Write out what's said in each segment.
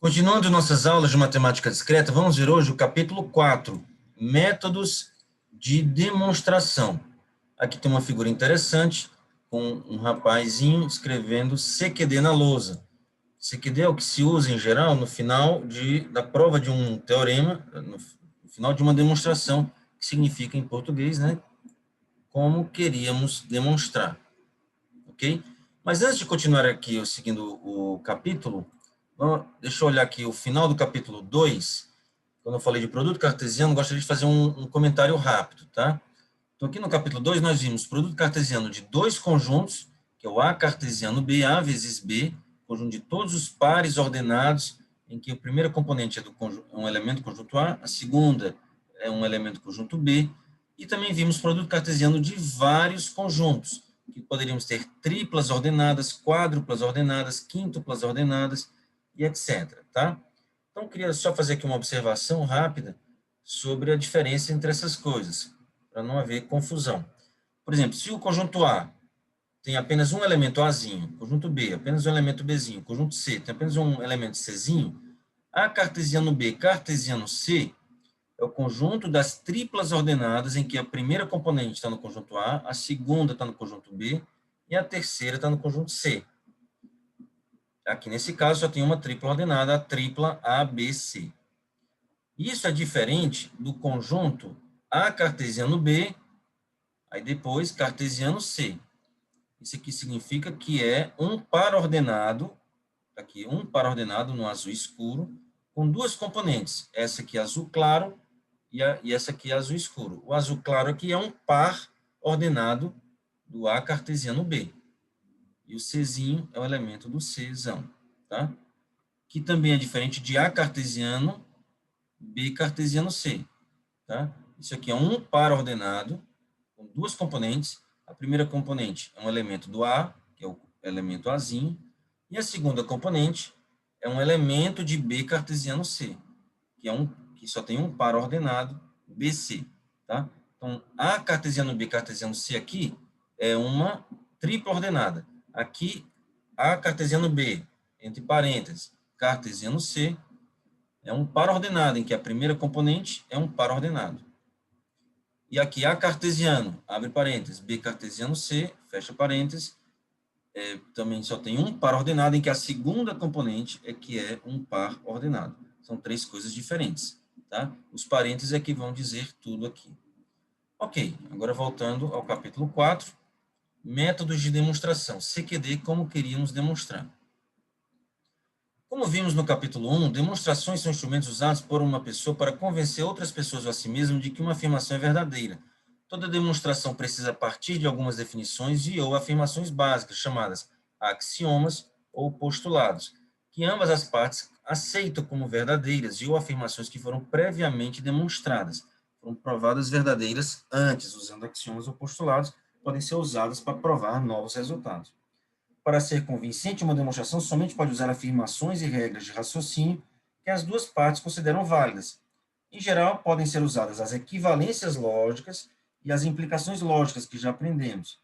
Continuando nossas aulas de matemática discreta, vamos ver hoje o capítulo 4, métodos de demonstração. Aqui tem uma figura interessante, com um rapazinho escrevendo CQD na lousa. CQD é o que se usa, em geral, no final da prova de um teorema, no final de uma demonstração, que significa, em português, né, como queríamos demonstrar. Ok? Mas antes de continuar aqui, seguindo o capítulo, deixa eu olhar aqui o final do capítulo 2. Quando eu falei de produto cartesiano, gostaria de fazer um comentário rápido, tá? Então, aqui no capítulo 2, nós vimos produto cartesiano de dois conjuntos, que é o A cartesiano B, A vezes B, conjunto de todos os pares ordenados, em que o primeiro componente é um elemento conjunto A, a segunda é um elemento conjunto B, e também vimos produto cartesiano de vários conjuntos, que poderíamos ter triplas ordenadas, quádruplas ordenadas, quíntuplas ordenadas, e etc. Tá? Então, eu queria só fazer aqui uma observação rápida sobre a diferença entre essas coisas, para não haver confusão. Por exemplo, se o conjunto A tem apenas um elemento Azinho, conjunto B, apenas um elemento Bzinho, conjunto C tem apenas um elemento Czinho, A cartesiano B, cartesiano C é o conjunto das triplas ordenadas em que a primeira componente está no conjunto A, a segunda está no conjunto B e a terceira está no conjunto C. Aqui, nesse caso, só tem uma tripla ordenada, a tripla ABC. Isso é diferente do conjunto A cartesiano B, aí depois cartesiano C. Isso aqui significa que é um par ordenado, aqui, um par ordenado no azul escuro, com duas componentes. Essa aqui é azul claro e essa aqui é azul escuro. O azul claro aqui é um par ordenado do A cartesiano B. E o Czinho é o elemento do Czão, tá? Que também é diferente de A cartesiano, B cartesiano C, tá? Isso aqui é um par ordenado com duas componentes. A primeira componente é um elemento do A, que é o elemento Azinho, e a segunda componente é um elemento de B cartesiano C, que só tem um par ordenado, BC, tá? Então, A cartesiano B cartesiano C aqui é uma tripla ordenada. Aqui, A cartesiano B, entre parênteses, cartesiano C, é um par ordenado, em que a primeira componente é um par ordenado. E aqui A cartesiano, abre parênteses, B cartesiano C, fecha parênteses, também só tem um par ordenado, em que a segunda componente é que é um par ordenado. São três coisas diferentes, tá? Os parênteses é que vão dizer tudo aqui. Ok, agora voltando ao capítulo 4, métodos de demonstração, CQD, como queríamos demonstrar. Como vimos no capítulo 1, demonstrações são instrumentos usados por uma pessoa para convencer outras pessoas ou a si mesmo de que uma afirmação é verdadeira. Toda demonstração precisa partir de algumas definições e ou afirmações básicas, chamadas axiomas ou postulados, que ambas as partes aceitam como verdadeiras e ou afirmações que foram previamente demonstradas, foram provadas verdadeiras antes, usando axiomas ou postulados, podem ser usadas para provar novos resultados. Para ser convincente, uma demonstração somente pode usar afirmações e regras de raciocínio que as duas partes consideram válidas. Em geral, podem ser usadas as equivalências lógicas e as implicações lógicas que já aprendemos.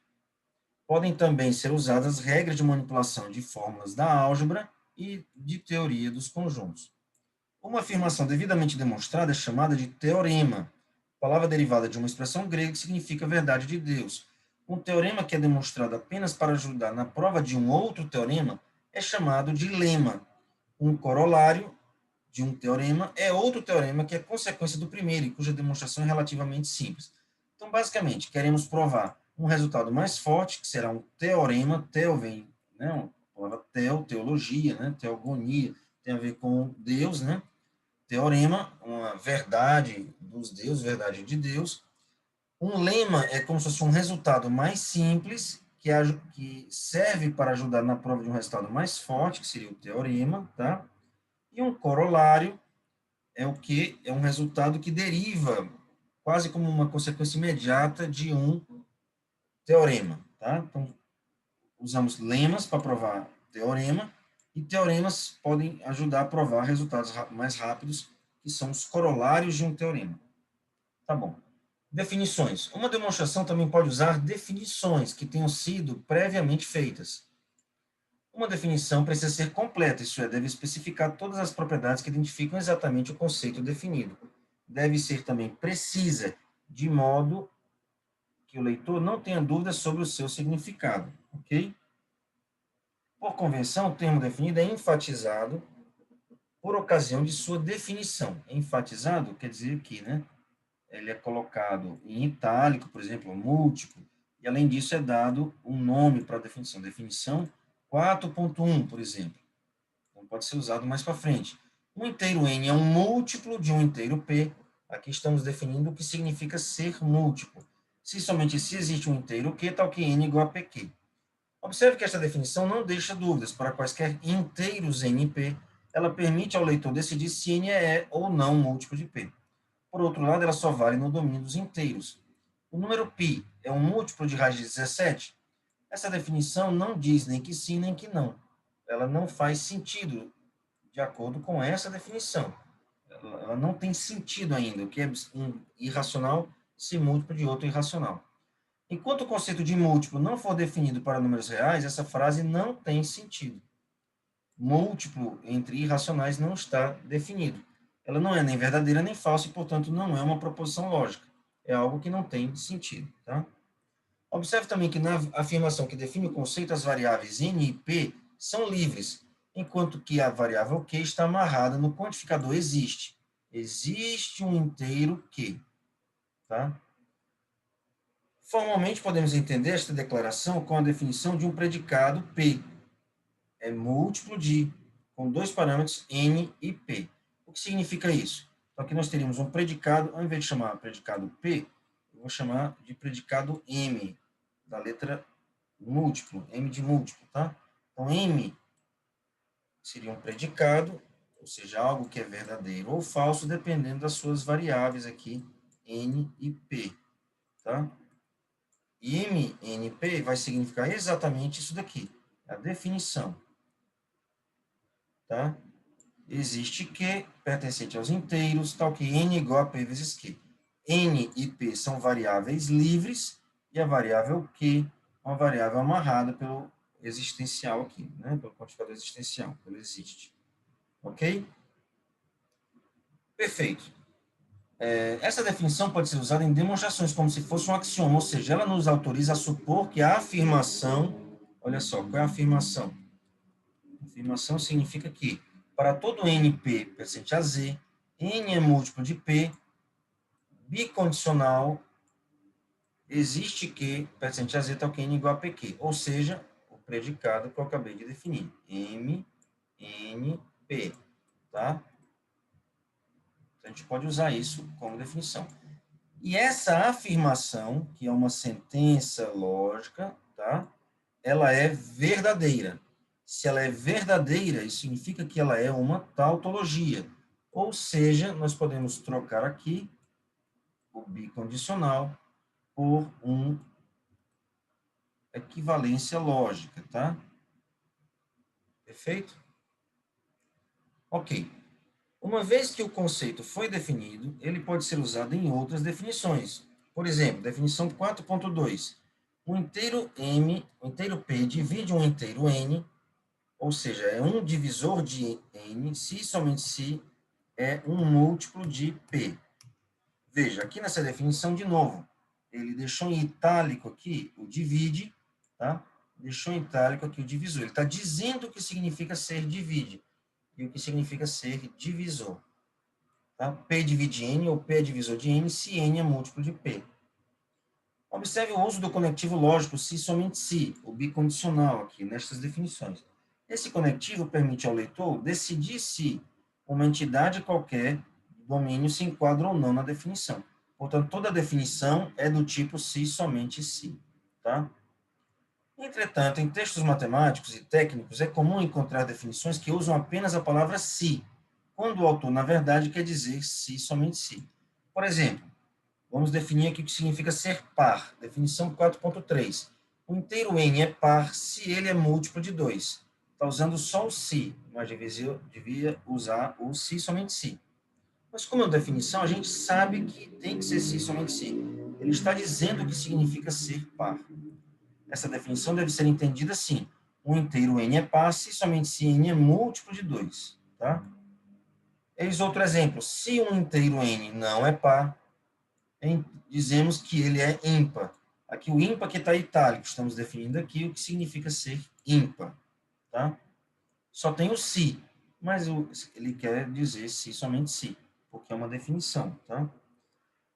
Podem também ser usadas regras de manipulação de fórmulas da álgebra e de teoria dos conjuntos. Uma afirmação devidamente demonstrada é chamada de teorema, palavra derivada de uma expressão grega que significa verdade de Deus. Um teorema que é demonstrado apenas para ajudar na prova de um outro teorema é chamado de lema. Um corolário de um teorema é outro teorema que é consequência do primeiro e cuja demonstração é relativamente simples. Então, basicamente, queremos provar um resultado mais forte, que será um teorema. Teo vem, né, a palavra teologia, né, teogonia, tem a ver com Deus, né? Teorema, uma verdade dos deuses, verdade de Deus. Um lema é como se fosse um resultado mais simples, que serve para ajudar na prova de um resultado mais forte, que seria o teorema, tá? E um corolário é o que? É um resultado que deriva, quase como uma consequência imediata de um teorema, tá? Então, usamos lemas para provar teorema, e teoremas podem ajudar a provar resultados mais rápidos, que são os corolários de um teorema. Tá bom. Definições. Uma demonstração também pode usar definições que tenham sido previamente feitas. Uma definição precisa ser completa, isso é, deve especificar todas as propriedades que identificam exatamente o conceito definido. Deve ser também precisa, de modo que o leitor não tenha dúvidas sobre o seu significado, ok? Por convenção, o termo definido é enfatizado por ocasião de sua definição. Enfatizado quer dizer que, né, ele é colocado em itálico, por exemplo, múltiplo, e além disso é dado um nome para a definição. Definição 4.1, por exemplo. Então pode ser usado mais para frente. Um inteiro n é um múltiplo de um inteiro p. Aqui estamos definindo o que significa ser múltiplo. Se somente se existe um inteiro q, tal que n igual a pq. Observe que esta definição não deixa dúvidas para quaisquer inteiros n e p. Ela permite ao leitor decidir se n é ou não um múltiplo de p. Por outro lado, ela só vale no domínio dos inteiros. O número π é um múltiplo de raiz de 17? Essa definição não diz nem que sim, nem que não. Ela não faz sentido de acordo com essa definição. Ela não tem sentido ainda. O que é um irracional se múltiplo de outro irracional. Enquanto o conceito de múltiplo não for definido para números reais, essa frase não tem sentido. Múltiplo entre irracionais não está definido. Ela não é nem verdadeira nem falsa e, portanto, não é uma proposição lógica. É algo que não tem sentido. Tá? Observe também que na afirmação que define o conceito, as variáveis n e p são livres, enquanto que a variável q está amarrada no quantificador existe. Existe um inteiro q. Tá? Formalmente, podemos entender esta declaração com a definição de um predicado p. É múltiplo de, com dois parâmetros, n e p. O que significa isso? Então, aqui nós teríamos um predicado, ao invés de chamar predicado p, eu vou chamar de predicado m, da letra múltiplo, m de múltiplo, tá? Então, m seria um predicado, ou seja, algo que é verdadeiro ou falso, dependendo das suas variáveis aqui, n e p, tá? E MNP vai significar exatamente isso daqui, a definição. Tá? Existe Q pertencente aos inteiros, tal que N igual a P vezes Q. N e P são variáveis livres, e a variável Q é uma variável amarrada pelo existencial aqui, né? Pelo quantificador existencial, pelo existe. Ok? Perfeito. Essa definição pode ser usada em demonstrações como se fosse um axioma, ou seja, ela nos autoriza a supor que a afirmação, olha só, qual é a afirmação? A afirmação significa que, para todo NP pertencente a Z, N é múltiplo de P, bicondicional, existe que pertencente a Z tal que N igual a PQ, ou seja, o predicado que eu acabei de definir, M, N, P, tá? Então, a gente pode usar isso como definição. E essa afirmação, que é uma sentença lógica, tá? Ela é verdadeira. Se ela é verdadeira, isso significa que ela é uma tautologia. Ou seja, nós podemos trocar aqui o bicondicional por uma equivalência lógica, tá? Perfeito? Ok. Uma vez que o conceito foi definido, ele pode ser usado em outras definições. Por exemplo, definição 4.2. Um inteiro M, um inteiro P divide um inteiro N, ou seja, é um divisor de N, se e somente se é um múltiplo de P. Veja, aqui nessa definição, de novo, ele deixou em itálico aqui o divide, tá? Deixou em itálico aqui o divisor. Ele está dizendo o que significa ser divide e o que significa ser divisor. Tá? P divide N, ou P é divisor de N, se N é múltiplo de P. Observe o uso do conectivo lógico se e somente se, o bicondicional aqui, nestas definições. Esse conectivo permite ao leitor decidir se uma entidade qualquer do domínio se enquadra ou não na definição. Portanto, toda definição é do tipo se e somente se. Tá? Entretanto, em textos matemáticos e técnicos, é comum encontrar definições que usam apenas a palavra se, quando o autor, na verdade, quer dizer se e somente se. Por exemplo, vamos definir aqui o que significa ser par. Definição 4.3. O inteiro n é par se ele é múltiplo de 2. Está usando só o se, mas devia usar o se somente se. Mas como é uma definição, a gente sabe que tem que ser se somente se. Ele está dizendo o que significa ser par. Essa definição deve ser entendida assim. um inteiro n é par se somente se n é múltiplo de 2, tá? Eis outro exemplo. Se um inteiro n não é par, dizemos que ele é ímpar. Aqui o ímpar que está itálico, estamos definindo aqui o que significa ser ímpar, tá? Só tem o se, mas ele quer dizer se, somente se, porque é uma definição, tá?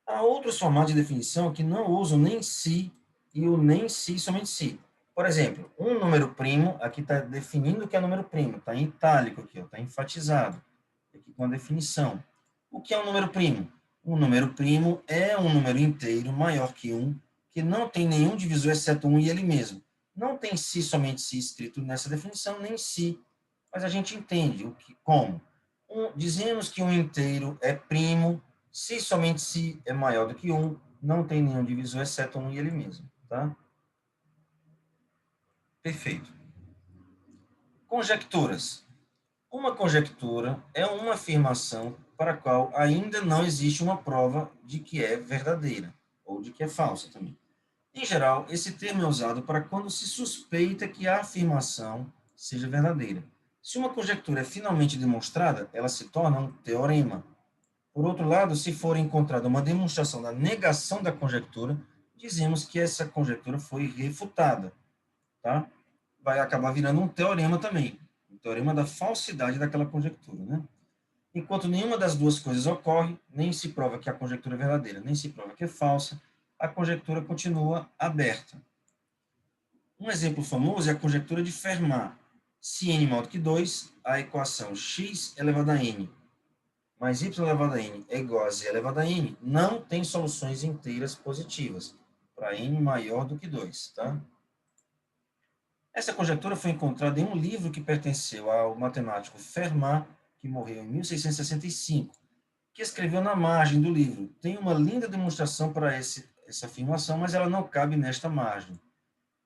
Há outros formatos de definição que não usam nem se e o nem se, somente se. Por exemplo, um número primo, aqui está definindo o que é número primo, está em itálico aqui, está enfatizado, aqui com a definição. O que é um número primo? Um número primo é um número inteiro maior que 1, que não tem nenhum divisor exceto 1 e ele mesmo. Não tem se, somente se escrito nessa definição, nem se, mas a gente entende como. Dizemos que um inteiro é primo se somente se é maior do que 1, não tem nenhum divisor exceto 1 e ele mesmo, tá? Perfeito. Conjecturas. Uma conjectura é uma afirmação para a qual ainda não existe uma prova de que é verdadeira, ou de que é falsa também. Em geral, esse termo é usado para quando se suspeita que a afirmação seja verdadeira. Se uma conjectura é finalmente demonstrada, ela se torna um teorema. Por outro lado, se for encontrada uma demonstração da negação da conjectura, dizemos que essa conjectura foi refutada, tá? Vai acabar virando um teorema também, um teorema da falsidade daquela conjectura, né? Enquanto nenhuma das duas coisas ocorre, nem se prova que a conjectura é verdadeira, nem se prova que é falsa, a conjectura continua aberta. Um exemplo famoso é a conjectura de Fermat. Se n maior do que 2, a equação x elevado a n mais y elevado a n é igual a z elevado a n, não tem soluções inteiras positivas, para n maior do que 2, tá? Essa conjectura foi encontrada em um livro que pertenceu ao matemático Fermat, que morreu em 1665, que escreveu na margem do livro. Tem uma linda demonstração para essa afirmação, mas ela não cabe nesta margem.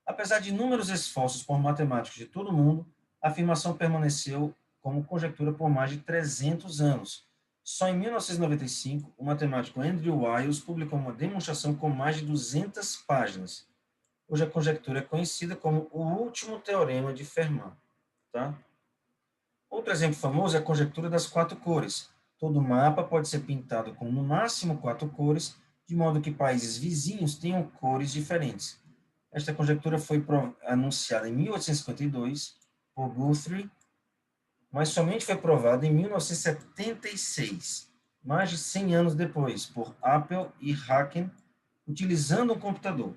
Apesar de inúmeros esforços por matemáticos de todo o mundo, a afirmação permaneceu como conjectura por mais de 300 anos. Só em 1995, o matemático Andrew Wiles publicou uma demonstração com mais de 200 páginas. Hoje a conjectura é conhecida como o último teorema de Fermat. Tá? Outro exemplo famoso é a conjectura das 4 cores. Todo mapa pode ser pintado com no máximo 4 cores, de modo que países vizinhos tenham cores diferentes. Esta conjectura foi anunciada em 1852 por Guthrie, mas somente foi provada em 1976, mais de 100 anos depois, por Appel e Haken, utilizando um computador.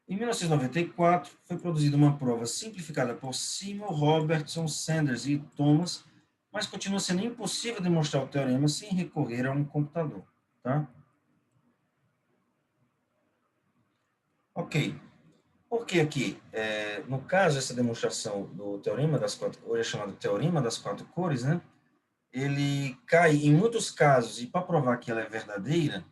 Em 1994, foi produzida uma prova simplificada por Seymour, Robertson, Sanders e Thomas, mas continua sendo impossível demonstrar o teorema sem recorrer a um computador. Tá? Ok. Porque aqui, no caso, essa demonstração do teorema das 4, hoje é chamado teorema das 4 cores, né? Ele cai em muitos casos, e para provar que ela é verdadeira,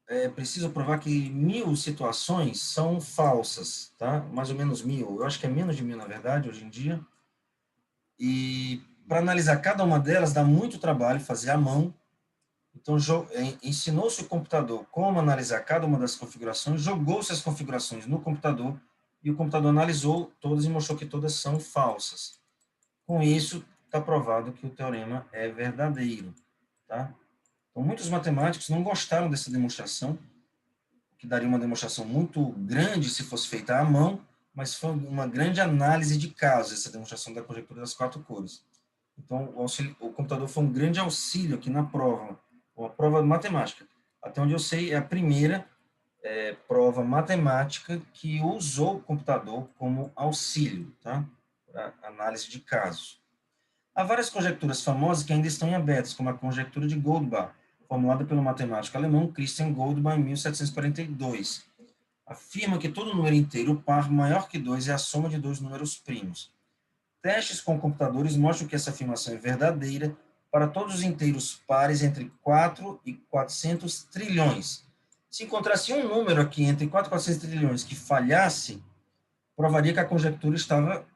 é preciso provar que 1000 situações são falsas, tá? Mais ou menos 1000, eu acho que é menos de 1000, na verdade, hoje em dia. E para analisar cada uma delas dá muito trabalho fazer à mão. Então, ensinou-se o computador como analisar cada uma das configurações, jogou-se as configurações no computador e o computador analisou todas e mostrou que todas são falsas. Com isso, está provado que o teorema é verdadeiro. Tá? Então, muitos matemáticos não gostaram dessa demonstração, que daria uma demonstração muito grande se fosse feita à mão, mas foi uma grande análise de casos, essa demonstração da conjectura das 4 cores. Então, o computador foi um grande auxílio aqui na prova, uma prova matemática. Até onde eu sei, é a primeira prova matemática que usou o computador como auxílio, tá? Para análise de casos. Há várias conjecturas famosas que ainda estão em abertas, como a conjectura de Goldbach, formulada pelo matemático alemão Christian Goldbach em 1742. Afirma que todo número inteiro par maior que 2 é a soma de 2 números primos. Testes com computadores mostram que essa afirmação é verdadeira para todos os inteiros pares entre 4 e 400 trilhões. Se encontrasse um número aqui entre 4 e 400 trilhões que falhasse, provaria que a conjectura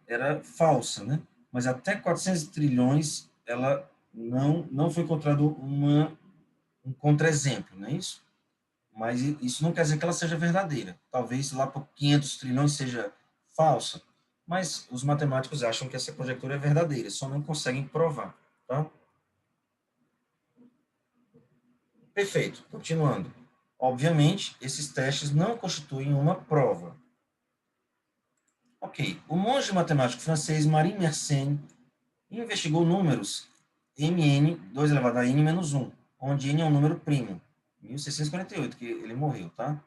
era falsa, né? Mas até 400 trilhões, ela não foi encontrado um contra-exemplo, não é isso? Mas isso não quer dizer que ela seja verdadeira. Talvez lá por 500 trilhões seja falsa. mas os matemáticos acham que essa conjectura é verdadeira, só não conseguem provar, tá? Perfeito, continuando. Obviamente, esses testes não constituem uma prova. Ok, o monge matemático francês Marie Mersenne investigou números mn, 2 elevado a n menos 1, onde n é um número primo. 1648, que ele morreu, tá?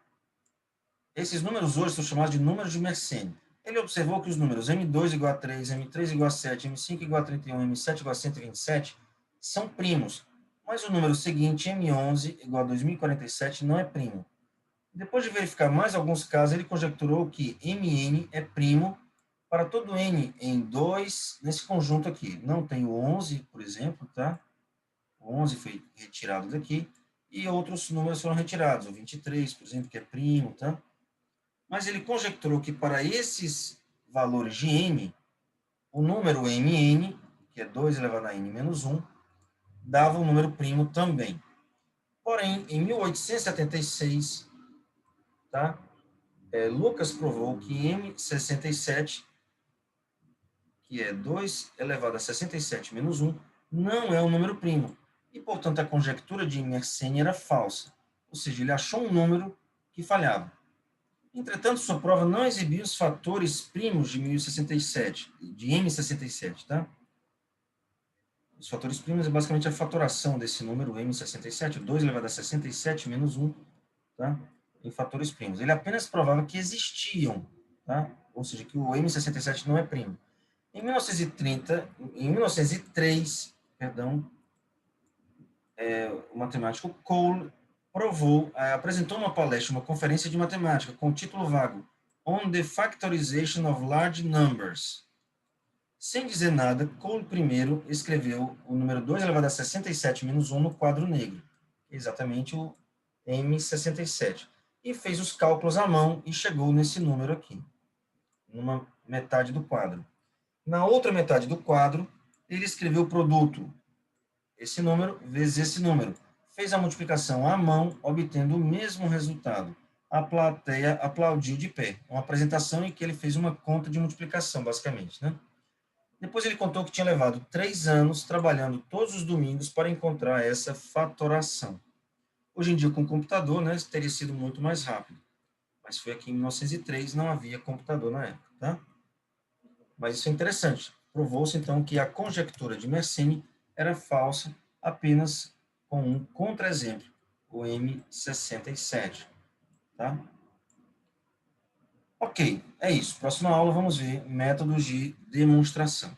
Esses números hoje são chamados de números de Mersenne. Ele observou que os números m2 igual a 3, m3 igual a 7, m5 igual a 31, m7 igual a 127 são primos, mas o número seguinte, m11 igual a 2047, não é primo. Depois de verificar mais alguns casos, ele conjecturou que mn é primo para todo n em 2 nesse conjunto aqui. Não tem o 11, por exemplo, tá? O 11 foi retirado daqui, e outros números foram retirados. O 23, por exemplo, que é primo, tá? Mas ele conjecturou que para esses valores de n, o número mn, que é 2 elevado a n menos 1, dava um número primo também. Porém, em 1876, tá? Lucas provou que M67, que é 2 elevado a 67 menos 1, não é um número primo. E, portanto, a conjectura de Mersenne era falsa. Ou seja, ele achou um número que falhava. Entretanto, sua prova não exibia os fatores primos de 1067, de M67, tá? Os fatores primos é basicamente a fatoração desse número M67, 2 elevado a 67 menos 1, tá? Em fatores primos. Ele apenas provava que existiam, tá? Ou seja, que o M67 não é primo. Em 1903, perdão, o matemático Cole apresentou uma palestra, uma conferência de matemática com o título vago On the Factorization of Large Numbers. Sem dizer nada, Cole primeiro escreveu o número 2 elevado a 67 menos 1 no quadro negro, exatamente o M67, e fez os cálculos à mão e chegou nesse número aqui, numa metade do quadro. Na outra metade do quadro, ele escreveu o produto, esse número vezes esse número. Fez a multiplicação à mão, obtendo o mesmo resultado. A plateia aplaudiu de pé. Uma apresentação em que ele fez uma conta de multiplicação, basicamente, né? Depois ele contou que tinha levado 3 anos trabalhando todos os domingos para encontrar essa fatoração. Hoje em dia, com computador, né, teria sido muito mais rápido. Mas foi aqui em 1903, não havia computador na época, tá? Mas isso é interessante. Provou-se, então, que a conjectura de Mersenne era falsa apenas com um contra-exemplo, o M67. Tá? Ok, é isso. Próxima aula vamos ver métodos de demonstração.